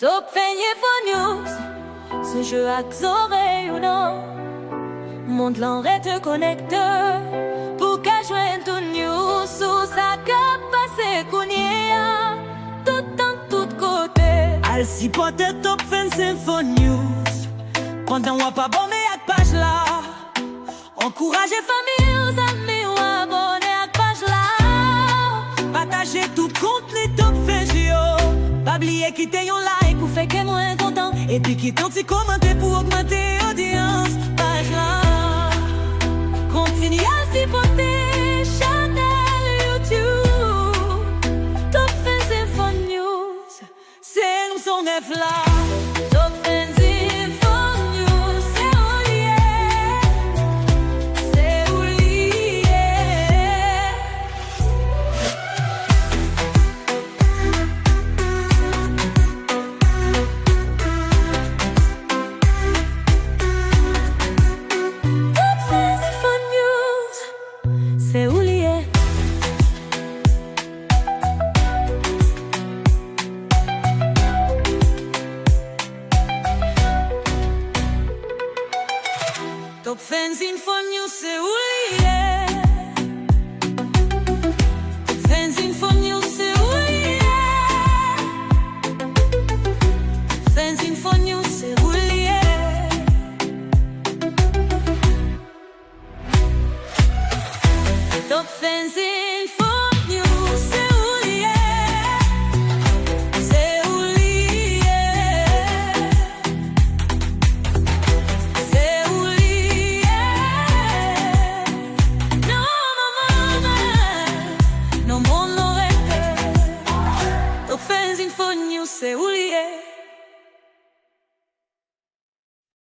Top Feigné for News, ce jeu à oreilles ou non. Monte l'enrête connecteur pour qu'à joindre tout news sous sa capacité kounia. Tout temps, tout côté. Al si pote Top Feigné for News. Pendant ou pas bon mais ak page là. Encouragez Famille, aux amis ou abonnés à page là. partager tout contenu Top Feigné. Pas oublier quitter yon like Pour faire que moins content. et puis quitter un petit commentaire pour augmenter l'audience. Page là. Continue à supporter Channel YouTube. Top Feigné for News. C'est nous son F là. Top Feigné for News. C'est où lié. C'est où lié. Top Feigné for News. C'est où lié. Top Feigné for News, c'est où